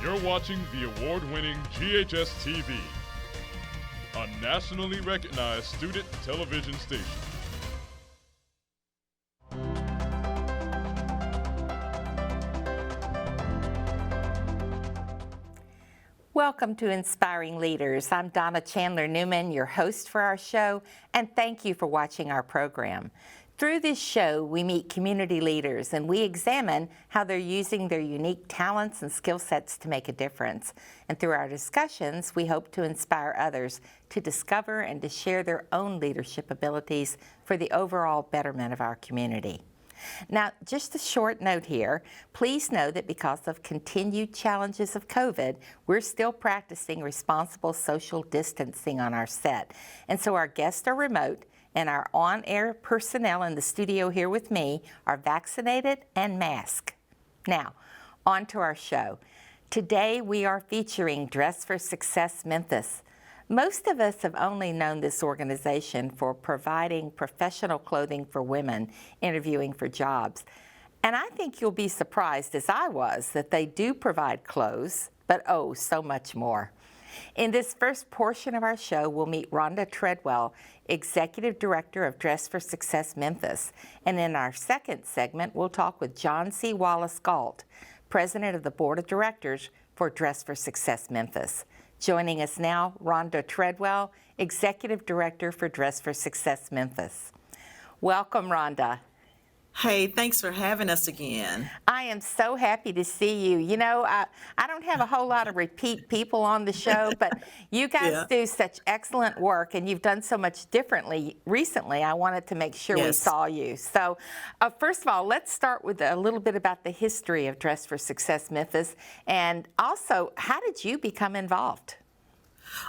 You're watching the award-winning GHS TV, a nationally recognized student television station. Welcome to Inspiring Leaders. I'm Donna Chandler Newman, your host for our show, and thank you for watching our program. Through this show, we meet community leaders and we examine how they're using their unique talents and skill sets to make a difference. And through our discussions, we hope to inspire others to discover and to share their own leadership abilities for the overall betterment of our community. Now, just a short note here. Please know that because of continued challenges of COVID, we're still practicing responsible social distancing on our set. And so our guests are remote, and our on-air personnel in the studio here with me are vaccinated and masked. Now, on to our show. Today, we are featuring Dress for Success Memphis. Most of us have only known this organization for providing professional clothing for women interviewing for jobs. And I think you'll be surprised, as I was, that they do provide clothes, but oh, so much more. In this first portion of our show, we'll meet Rhonda Treadwell, Executive Director of Dress for Success Memphis. And in our second segment, we'll talk with John C. Wallace-Galt, President of the Board of Directors for Dress for Success Memphis. Joining us now, Rhonda Treadwell, Executive Director for Dress for Success Memphis. Welcome, Rhonda. Hey, thanks for having us again. I am so happy to see you. You know, I don't have a whole lot of repeat people on the show, but you guys do such excellent work, and you've done so much differently recently. I wanted to make sure we saw you. So, first of all, let's start with a little bit about the history of Dress for Success Memphis, and also, how did you become involved?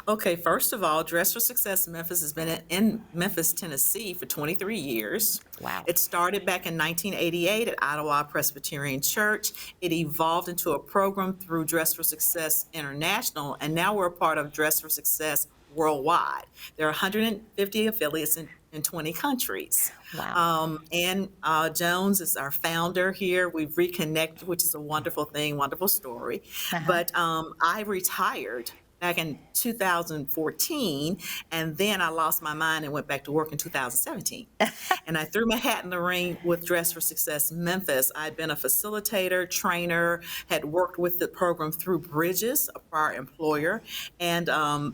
Okay, first of all, Dress for Success Memphis has been in Memphis, Tennessee for 23 years. Wow. It started back in 1988 at Ottawa Presbyterian Church. It evolved into a program through Dress for Success International, and now we're a part of Dress for Success Worldwide. There are 150 affiliates in 20 countries. Wow. Ann Jones is our founder here. We've reconnected, which is a wonderful thing, wonderful story. But I retired back in 2014, and then I lost my mind and went back to work in 2017. And I threw my hat in the ring with Dress for Success Memphis. I'd been a facilitator, trainer, had worked with the program through Bridges, a prior employer, and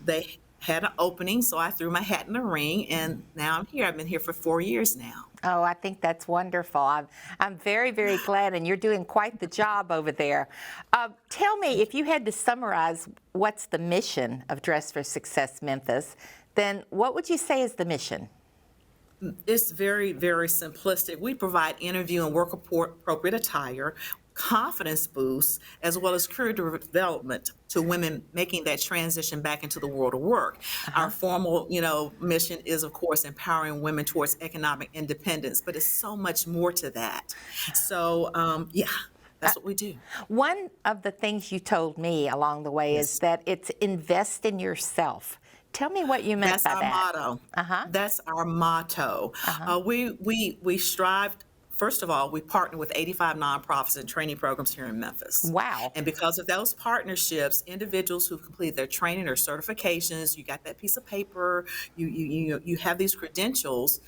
they had an opening, so I threw my hat in the ring, and now I'm here. I've been here for 4 years now. Oh, I think that's wonderful. I'm very, very glad, and you're doing quite the job over there. Tell me, if you had to summarize what's the mission of Dress for Success Memphis, then what would you say is the mission? It's very, very simplistic. We provide interview and work appropriate attire, confidence boosts, as well as career development to women making that transition back into the world of work. Our formal, mission is, of course, empowering women towards economic independence, but it's so much more to that. So, that's what we do. One of the things you told me along the way is that it's invest in yourself. Tell me what you meant by that. That's our motto. That's our motto. We strive. First of all, we partner with 85 nonprofits and training programs here in Memphis. Wow. And because of those partnerships, individuals who complete their training or certifications, you got that piece of paper, you have these credentials,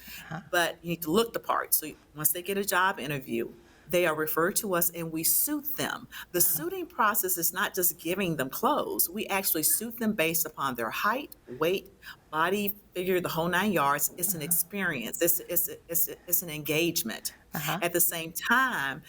but you need to look the part. So once they get a job interview, they are referred to us and we suit them. The suiting process is not just giving them clothes. We actually suit them based upon their height, weight, body figure, the whole 9 yards. It's an experience. It's an engagement. At the same time,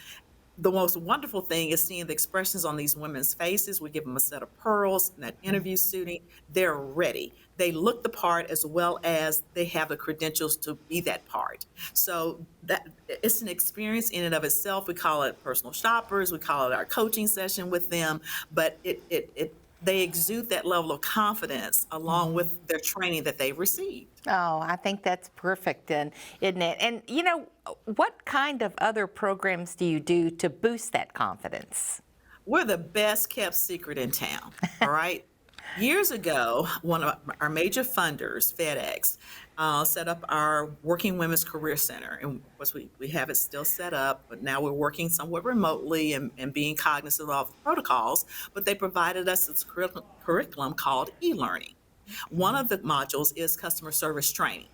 the most wonderful thing is seeing the expressions on these women's faces. We give them a set of pearls and that interview suiting. They're ready. They look the part as well as they have the credentials to be that part. So that it's an experience in and of itself. We call it personal shoppers. We call it our coaching session with them. But they exude that level of confidence along with their training that they've received. Oh, I think that's perfect, isn't it? And what kind of other programs do you do to boost that confidence? We're the best kept secret in town, all right? Years ago, one of our major funders, FedEx, set up our Working Women's Career Center. And of course, we have it still set up, but now we're working somewhat remotely and being cognizant of the protocols. But they provided us this curriculum called e-learning. One of the modules is customer service training.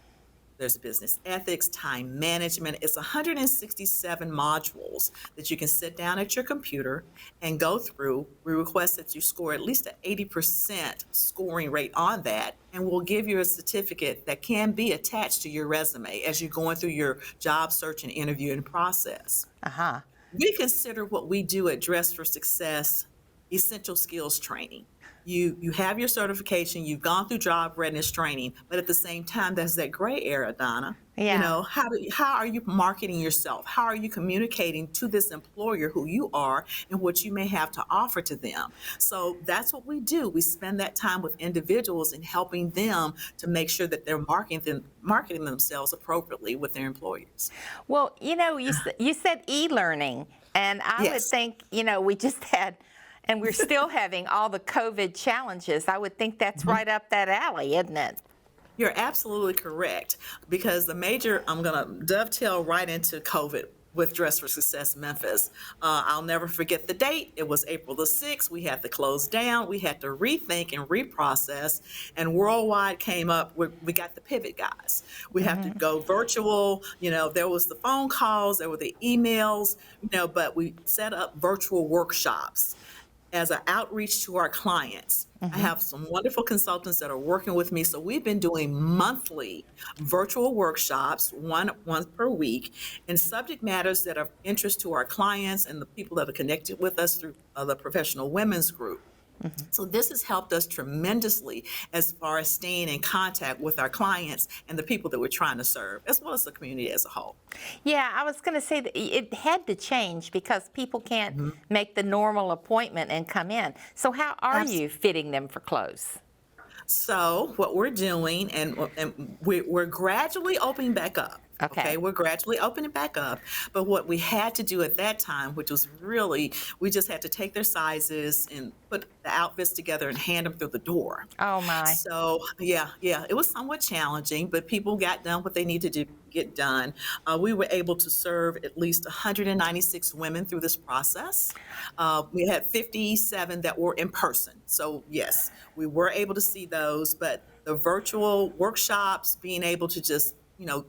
There's business ethics, time management. It's 167 modules that you can sit down at your computer and go through. We request that you score at least an 80% scoring rate on that, and we'll give you a certificate that can be attached to your resume as you're going through your job search and interviewing process. Uh-huh. We consider what we do at Dress for Success essential skills training. You have your certification, you've gone through job readiness training, but at the same time, there's that gray area, Donna. Yeah. You know, how are you marketing yourself? How are you communicating to this employer who you are and what you may have to offer to them? So that's what we do. We spend that time with individuals and helping them to make sure that they're marketing themselves appropriately with their employers. Well, you said e-learning, and I would Yes. think, we just had, and we're still having all the COVID challenges. I would think that's right up that alley, isn't it? You're absolutely correct, because I'm going to dovetail right into COVID with Dress for Success Memphis. I'll never forget the date. It was April the 6th. We had to close down. We had to rethink and reprocess, and Worldwide came up with, we got the pivot guys. We have to go virtual. There was the phone calls, there were the emails, but we set up virtual workshops as an outreach to our clients. I have some wonderful consultants that are working with me. So we've been doing monthly virtual workshops, one per week, in subject matters that are of interest to our clients and the people that are connected with us through the Professional Women's Group. So this has helped us tremendously as far as staying in contact with our clients and the people that we're trying to serve, as well as the community as a whole. Yeah, I was going to say that it had to change because people can't make the normal appointment and come in. So how are you fitting them for clothes? So what we're doing, and we're gradually opening back up. Okay. We're gradually opening back up. But what we had to do at that time, which was really, we just had to take their sizes and put the outfits together and hand them through the door. Oh, my. So, yeah, it was somewhat challenging, but people got done what they needed to get done. We were able to serve at least 196 women through this process. We had 57 that were in person. So, yes, we were able to see those, but the virtual workshops, being able to just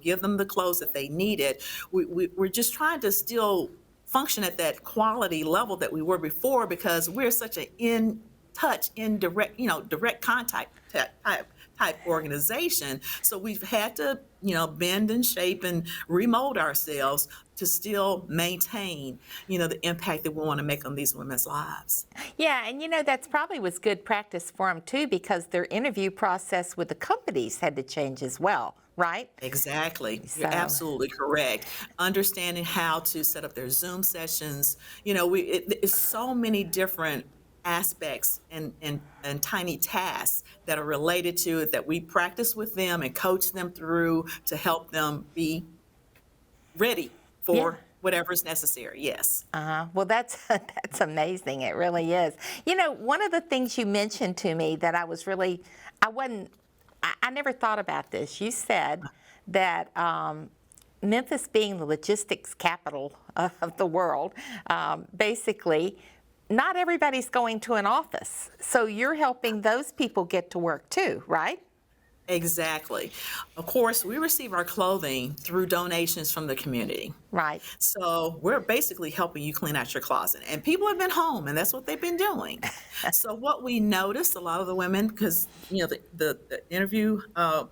give them the clothes that they needed. We're just trying to still function at that quality level that we were before, because we're such an indirect, direct contact type organization. So we've had to, bend and shape and remold ourselves to still maintain, the impact that we want to make on these women's lives. Yeah, and that's probably was good practice for them too, because their interview process with the companies had to change as well, right? Exactly. You're absolutely correct. Understanding how to set up their Zoom sessions. It's so many different aspects and tiny tasks that are related to it that we practice with them and coach them through to help them be ready for whatever's necessary. Yes. Well, that's amazing. It really is. One of the things you mentioned to me that I never thought about this. You said that Memphis, being the logistics capital of the world, basically, not everybody's going to an office. So you're helping those people get to work too, right? Exactly. Of course, we receive our clothing through donations from the community. Right. So we're basically helping you clean out your closet. And people have been home, and that's what they've been doing. So what we noticed, a lot of the women, because the interview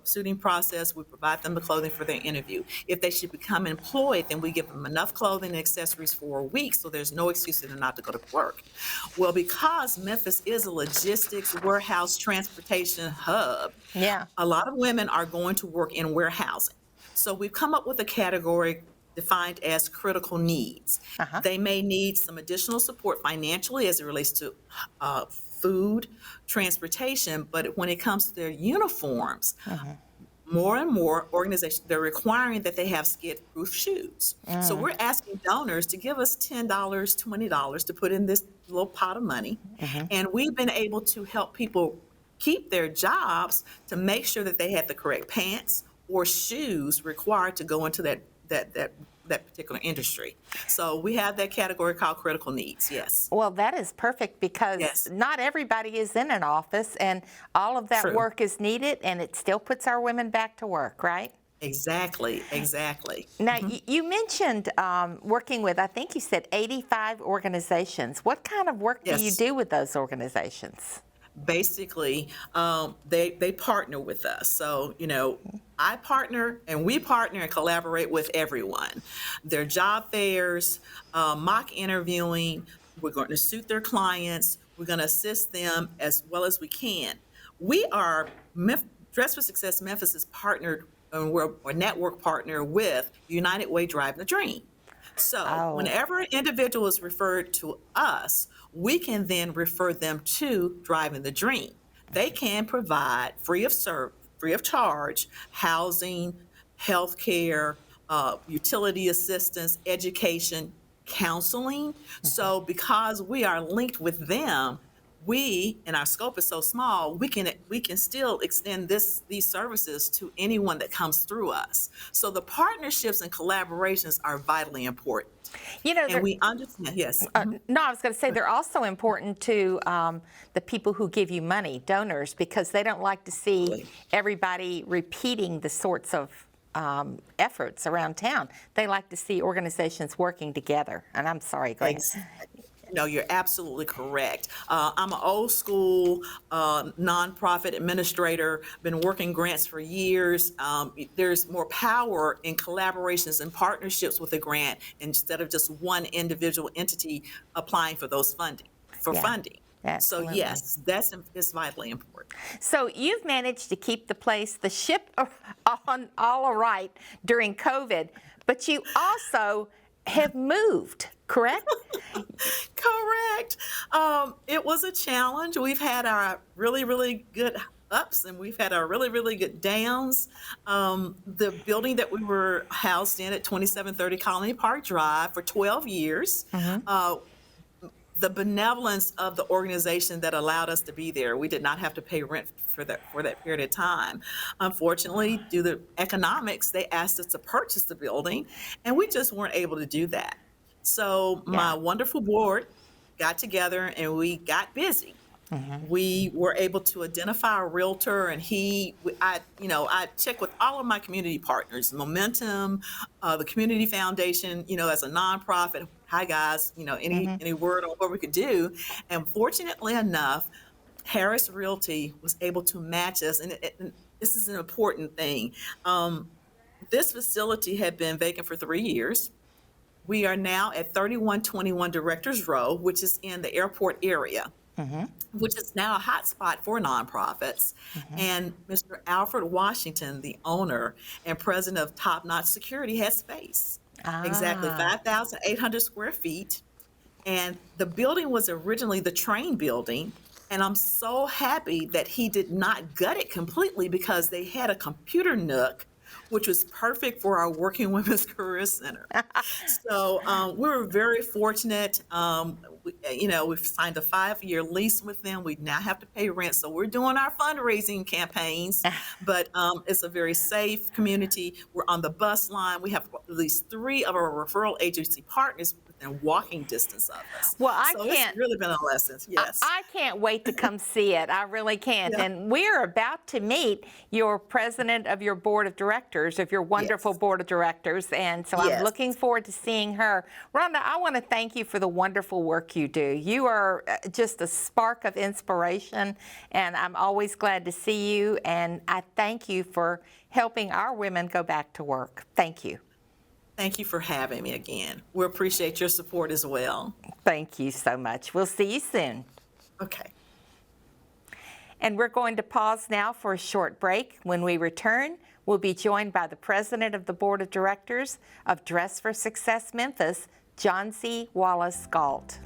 suiting process, we provide them the clothing for their interview. If they should become employed, then we give them enough clothing and accessories for a week, so there's no excuse for them not to go to work. Well, because Memphis is a logistics, warehouse, transportation hub, a lot of women are going to work in warehousing. So we've come up with a category defined as critical needs. They may need some additional support financially as it relates to food, transportation, but when it comes to their uniforms, more and more organizations, they're requiring that they have skid-proof shoes. So we're asking donors to give us $10, $20 to put in this little pot of money. And we've been able to help people keep their jobs to make sure that they had the correct pants or shoes required to go into that particular industry. So we have that category called critical needs, yes. Well, that is perfect because Yes. not everybody is in an office, and all of that True. work is needed, and it still puts our women back to work, right? Exactly, exactly. Now, you mentioned working with, I think you said 85 organizations. What kind of work do you Yes. do with those organizations? Basically, they partner with us. So, I partner and we partner and collaborate with everyone. Their job fairs, mock interviewing, we're going to suit their clients, we're going to assist them as well as we can. We are, Dress for Success Memphis is partnered, and we're a network partner with United Way Driving the Dream. So whenever an individual is referred to us, we can then refer them to Driving the Dream. They can provide free of charge housing, health care, utility assistance, education, counseling. So because we are linked with them, and our scope is so small, we can still extend these services to anyone that comes through us. So the partnerships and collaborations are vitally important. And we understand, yes. No, I was going to say they're also important to the people who give you money, donors, because they don't like to see everybody repeating the sorts of efforts around town. They like to see organizations working together. And I'm sorry, go ahead. No, you're absolutely correct. I'm an old school nonprofit administrator, been working grants for years. There's more power in collaborations and partnerships with a grant instead of just one individual entity applying for those funding. So yes, it's vitally important. So you've managed to keep the ship on all right during COVID, but you also have moved, correct? Correct. It was a challenge. We've had our really, really good ups and we've had our really, really good downs. The building that we were housed in at 2730 Colony Park Drive for 12 years, the benevolence of the organization that allowed us to be there, we did not have to pay rent for that period of time. Unfortunately, due to economics, they asked us to purchase the building, and we just weren't able to do that. So my wonderful board got together and we got busy. We were able to identify a realtor, and I checked with all of my community partners, Momentum, the Community Foundation, as a nonprofit. Hi guys, any word on what we could do? And fortunately enough, Harris Realty was able to match us, and this is an important thing. This facility had been vacant for 3 years. We are now at 3121 Directors Row, which is in the airport area, which is now a hotspot for nonprofits. And Mr. Alfred Washington, the owner and president of Top Notch Security, has space. Exactly 5,800 square feet. And the building was originally the train building. And I'm so happy that he did not gut it completely, because they had a computer nook, which was perfect for our Working Women's Career Center. So we were very fortunate. We've signed a 5-year lease with them. We now have to pay rent. So we're doing our fundraising campaigns, but it's a very safe community. We're on the bus line. We have at least 3 of our referral agency partners within walking distance of us. Well, it's really been a lesson. Yes. I can't wait to come see it. I really can't. Yeah. And we're about to meet your president of your board of directors, of your wonderful board of directors. And so I'm looking forward to seeing her. Rhonda, I want to thank you for the wonderful work you do. You are just a spark of inspiration, and I'm always glad to see you. And I thank you for helping our women go back to work. Thank you. Thank you for having me again. We appreciate your support as well. Thank you so much. We'll see you soon. Okay. And we're going to pause now for a short break. When we return, we'll be joined by the president of the board of directors of Dress for Success Memphis, John C. Wallace Galt.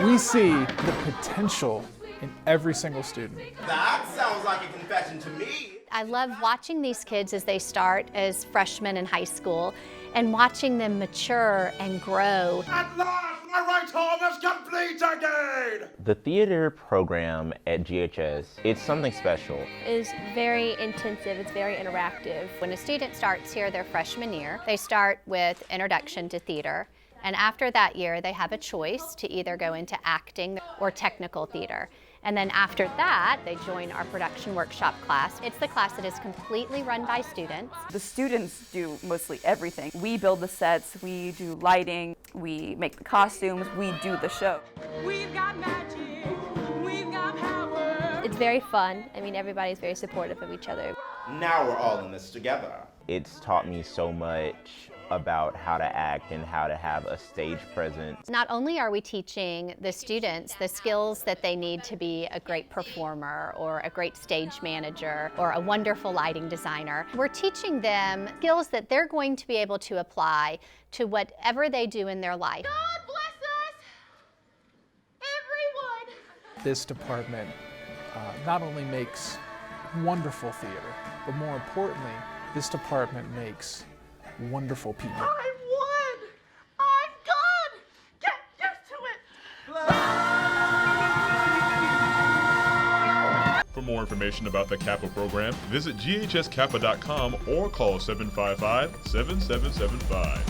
We see the potential in every single student. That sounds like a confession to me. I love watching these kids as they start as freshmen in high school and watching them mature and grow. At last, My right arm is complete again! The theater program at GHS, it's something special. Is very intensive, it's very interactive. When a student starts here their freshman year, they start with Introduction to Theater. And after that year, they have a choice to either go into acting or technical theater. And then after that, they join our production workshop class. It's the class that is completely run by students. The students do mostly everything. We build the sets, we do lighting, we make the costumes, we do the show. We've got magic, we've got power. It's very fun. I mean, everybody's very supportive of each other. Now we're all in this together. It's taught me so much about how to act and how to have a stage presence. Not only are we teaching the students the skills that they need to be a great performer or a great stage manager or a wonderful lighting designer, we're teaching them skills that they're going to be able to apply to whatever they do in their life. God bless us, everyone. This department not only makes wonderful theater, but more importantly, this department makes wonderful people. I won. I'm good. Get used to it. For more information about the Kappa program, visit ghskappa.com or call 755-7775.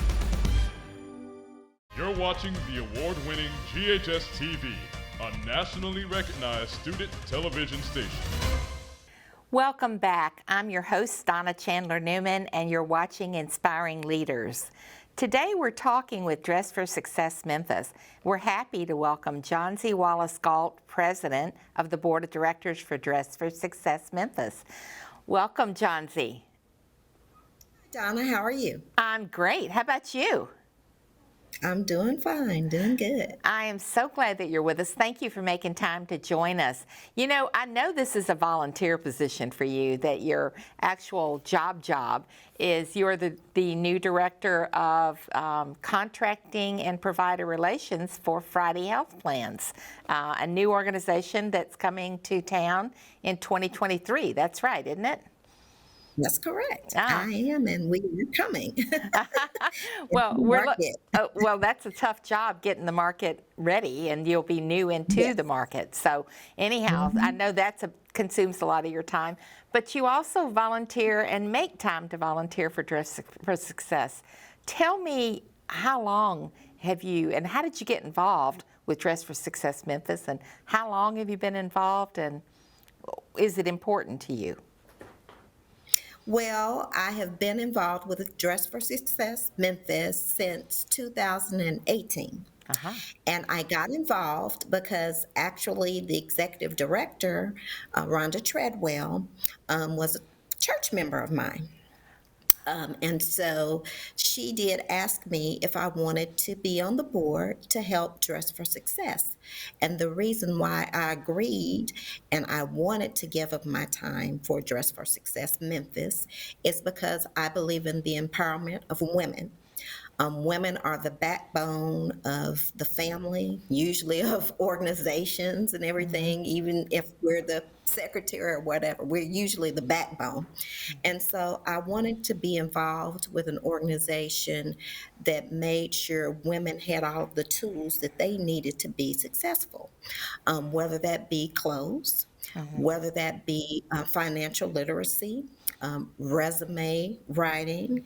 You're watching the award-winning GHS TV, a nationally recognized student television station. Welcome back. I'm your host, Donna Chandler Newman, and you're watching Inspiring Leaders. Today we're talking with Dress for Success Memphis. We're happy to welcome John Z. Wallace Galt, President of the Board of Directors for Dress for Success Memphis. Welcome, John Z. Donna, how are you? I'm great. How about you? I'm doing fine, doing good. I am so glad that you're with us. Thank you for making time to join us. You know, I know this is a volunteer position for you, that your actual job is you're the new director of contracting and provider relations for Friday Health Plans, a new organization that's coming to town in 2023. That's right, isn't it? That's correct. Ah. I am, and we are coming. Well, that's a tough job getting the market ready, and you'll be new into the market. So anyhow, I know that consumes a lot of your time, but you also volunteer and make time to volunteer for Dress for Success. Tell me, how long have you, and how did you get involved with Dress for Success Memphis, and how long have you been involved, and is it important to you? Well, I have been involved with Dress for Success Memphis since 2018. And I got involved because actually the executive director, Rhonda Treadwell, was a church member of mine. And so she did ask me if I wanted to be on the board to help Dress for Success. And the reason why I agreed and I wanted to give up my time for Dress for Success Memphis is because I believe in the empowerment of women. Women are the backbone of the family, usually of organizations and everything, even if we're the secretary or whatever, we're usually the backbone. And so I wanted to be involved with an organization that made sure women had all of the tools that they needed to be successful, whether that be clothes, whether that be financial literacy, resume writing,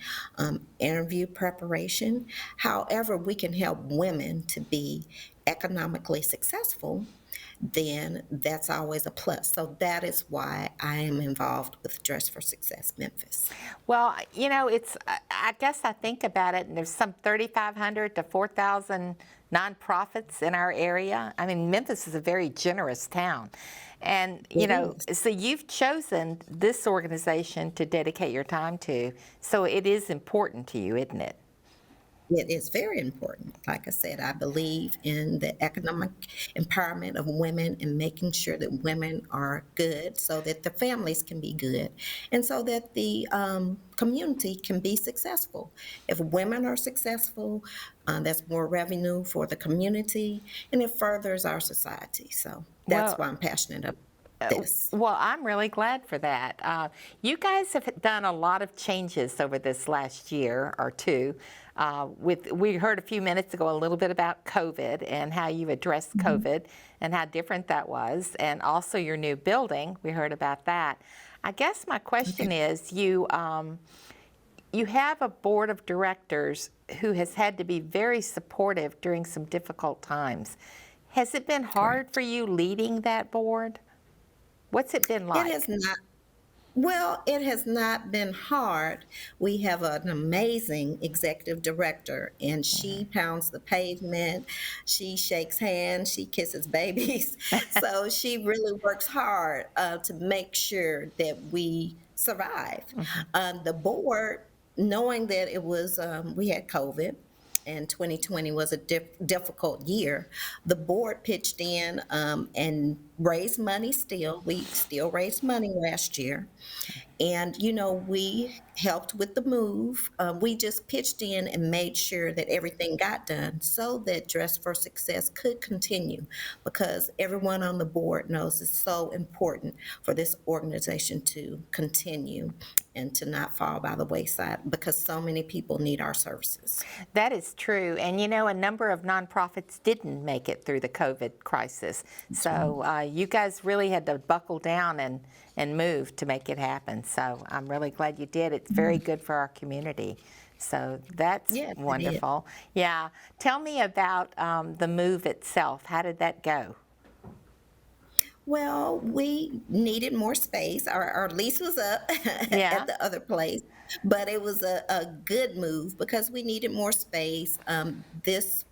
interview preparation. However we can help women to be economically successful, then that's always a plus. So that is why I am involved with Dress for Success Memphis. Well, you know, I guess I think about it, and there's some 3,500 to 4,000 nonprofits in our area. I mean, Memphis is a very generous town. And, you know, so you've chosen this organization to dedicate your time to. So it is important to you, isn't it? It is very important. Like I said, I believe in the economic empowerment of women and making sure that women are good so that the families can be good and so that the community can be successful. If women are successful, that's more revenue for the community and it furthers our society. So that's why I'm passionate about this. Well, I'm really glad for that. You guys have done a lot of changes over this last year or two. We heard a few minutes ago a little bit about COVID and how you addressed COVID and how different that was, and also your new building. We heard about that. I guess my question is, you have a board of directors who has had to be very supportive during some difficult times. Has it been hard for you leading that board? What's it been like? It has not. Well, it has not been hard. We have an amazing executive director, and she pounds the pavement, she shakes hands, she kisses babies. So she really works hard to make sure that we survive. The board, knowing that it was, we had COVID, and 2020 was a difficult year, the board pitched in and raised money still. We still raised money last year. And, we helped with the move. We just pitched in and made sure that everything got done so that Dress for Success could continue, because everyone on the board knows it's so important for this organization to continue and to not fall by the wayside, because so many people need our services. That is true. And a number of nonprofits didn't make it through the COVID crisis. So you guys really had to buckle down and move to make it happen. So I'm really glad you did. It's very good for our community. So that's wonderful. Yeah. Tell me about the move itself. How did that go? Well, we needed more space. Our lease was up at the other place, but it was a good move because we needed more space. This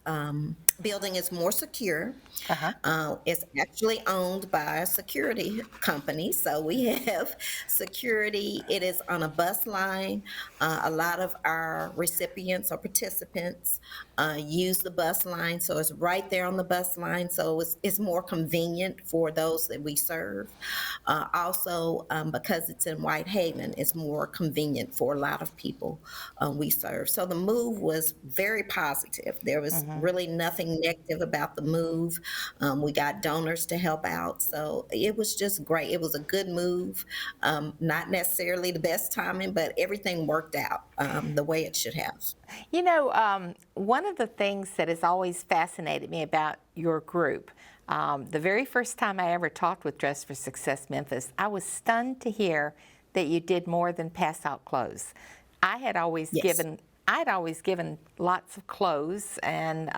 building is more secure. It's actually owned by a security company, so we have security. It is on a bus line. A lot of our recipients or participants use the bus line, so it's right there on the bus line, so it's more convenient for those that we serve. Also, because it's in Whitehaven, it's more convenient for a lot of people we serve. So the move was very positive. There was really nothing negative about the move. We got donors to help out, so it was just great. It was a good move. Not necessarily the best timing, but everything worked out the way it should have. One of the things that has always fascinated me about your group, the very first time I ever talked with Dress for Success Memphis, I was stunned to hear that you did more than pass out clothes. I'd always given lots of clothes and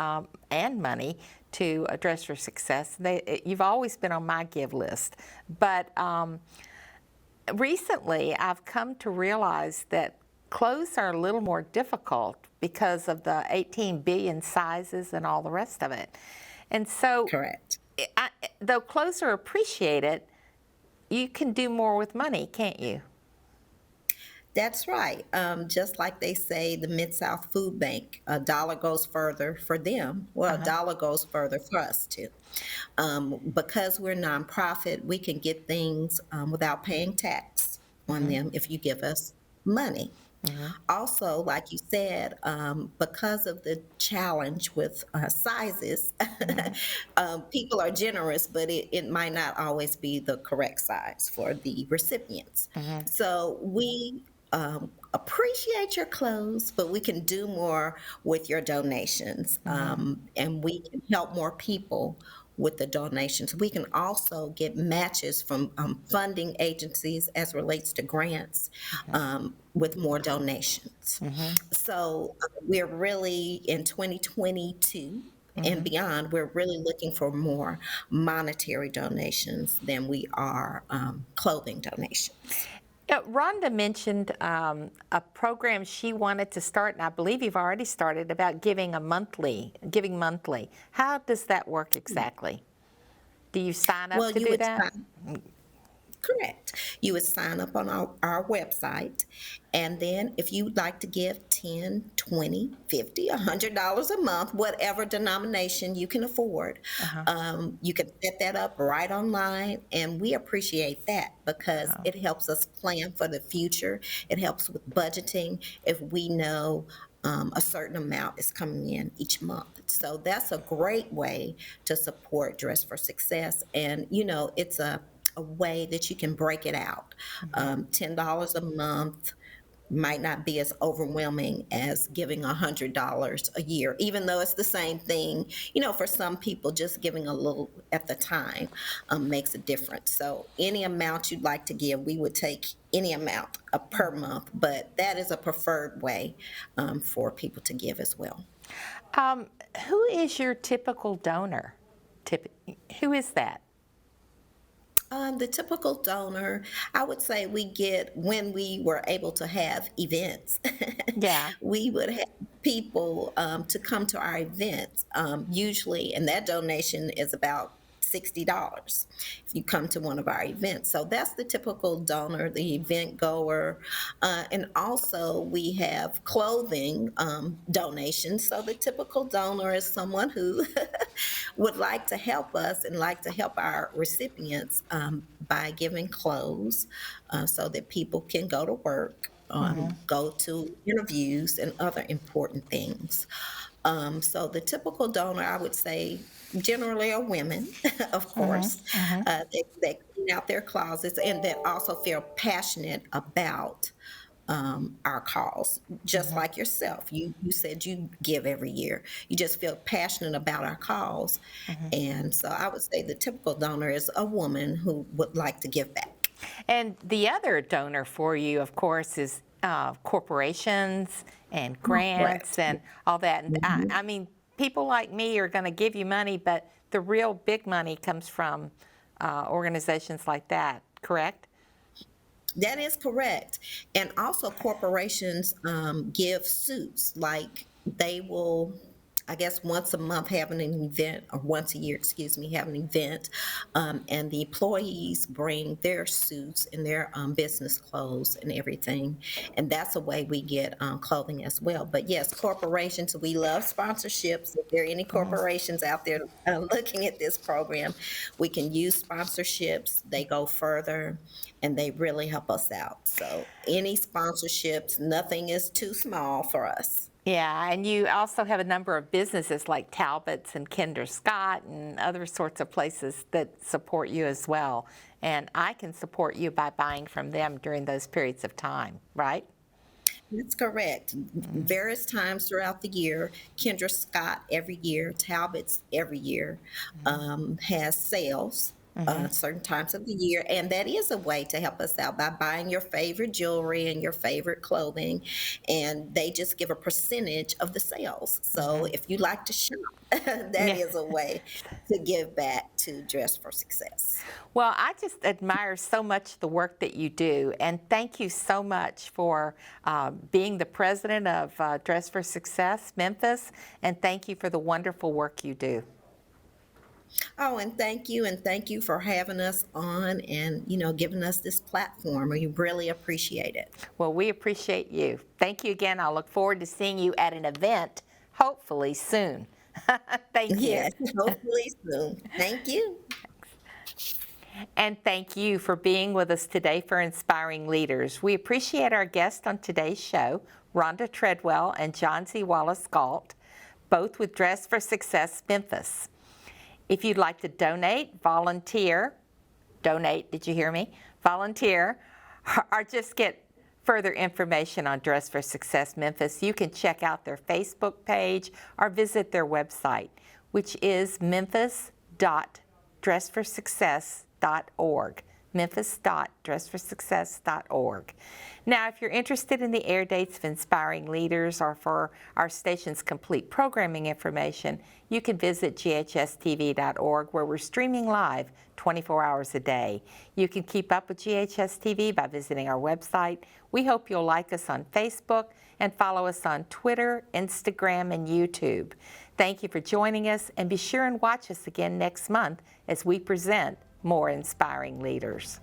money to Dress for Success. You've always been on my give list. But recently, I've come to realize that clothes are a little more difficult because of the 18 billion sizes and all the rest of it. And so, correct. Though clothes are appreciated, you can do more with money, can't you? That's right. Just like they say, the Mid-South Food Bank, a dollar goes further for them. Well, a dollar goes further for us too. Because we're nonprofit, we can get things without paying tax on them if you give us money. Also, like you said, because of the challenge with sizes, people are generous, but it might not always be the correct size for the recipients. So we appreciate your clothes, but we can do more with your donations, and we can help more people with the donations. We can also get matches from funding agencies as relates to grants with more donations. So we're really, in 2022 and beyond, we're really looking for more monetary donations than we are clothing donations. Rhonda mentioned a program she wanted to start, and I believe you've already started, about giving monthly. How does that work exactly? Do you sign up to do that? Correct. You would sign up on our website, and then if you'd like to give $10, $20, $50, $100 a month, whatever denomination you can afford, you can set that up right online, and we appreciate that because it helps us plan for the future. It helps with budgeting if we know a certain amount is coming in each month. So that's a great way to support Dress for Success, and it's a way that you can break it out. $10 a month might not be as overwhelming as giving $100 a year, even though it's the same thing. For some people, just giving a little at the time makes a difference. So any amount you'd like to give, we would take any amount per month, but that is a preferred way for people to give as well. Who is your typical donor? Who is that? The typical donor, I would say we get when we were able to have events. Yeah. We would have people to come to our events, usually, and that donation is about $60 if you come to one of our events. So that's the typical donor, the event goer. And also we have clothing donations. So the typical donor is someone who would like to help us and like to help our recipients by giving clothes so that people can go to work, go to interviews and other important things. So the typical donor, I would say, generally are women, of course. They clean out their closets and that also feel passionate about our cause, just like yourself. You said you give every year. You just feel passionate about our cause. And so I would say the typical donor is a woman who would like to give back. And the other donor for you, of course, is corporations and grants and all that. And I mean, people like me are going to give you money, but the real big money comes from organizations like that, correct? That is correct. And also corporations give suits, like they will, I guess, once a month have an event, or once a year, have an event, and the employees bring their suits and their business clothes and everything. And that's a way we get clothing as well. But yes, corporations, we love sponsorships. If there are any corporations out there looking at this program, we can use sponsorships. They go further and they really help us out. So any sponsorships, nothing is too small for us. Yeah, and you also have a number of businesses like Talbot's and Kinder Scott and other sorts of places that support you as well. And I can support you by buying from them during those periods of time, right? That's correct. Various times throughout the year, Kinder Scott every year, Talbot's every year has sales. Certain times of the year, and that is a way to help us out by buying your favorite jewelry and your favorite clothing, and they just give a percentage of the sales. So if you like to shop, that is a way to give back to Dress for Success. Well, I just admire so much the work that you do, and thank you so much for being the president of Dress for Success Memphis, and thank you for the wonderful work you do. Oh, and thank you for having us on and, giving us this platform. We really appreciate it. Well, we appreciate you. Thank you again. I'll look forward to seeing you at an event, hopefully soon. Thank you. Yes, hopefully soon. Thank you. And thank you for being with us today for Inspiring Leaders. We appreciate our guests on today's show, Rhonda Treadwell and John C. Wallace Galt, both with Dress for Success Memphis. If you'd like to donate, volunteer, did you hear me? Volunteer, or just get further information on Dress for Success Memphis, you can check out their Facebook page or visit their website, which is memphis.dressforsuccess.org. memphis.dressforsuccess.org. Now, if you're interested in the air dates of Inspiring Leaders or for our station's complete programming information, you can visit ghstv.org, where we're streaming live 24 hours a day. You can keep up with GHS TV by visiting our website. We hope you'll like us on Facebook and follow us on Twitter, Instagram, and YouTube. Thank you for joining us, and be sure and watch us again next month as we present more Inspiring Leaders.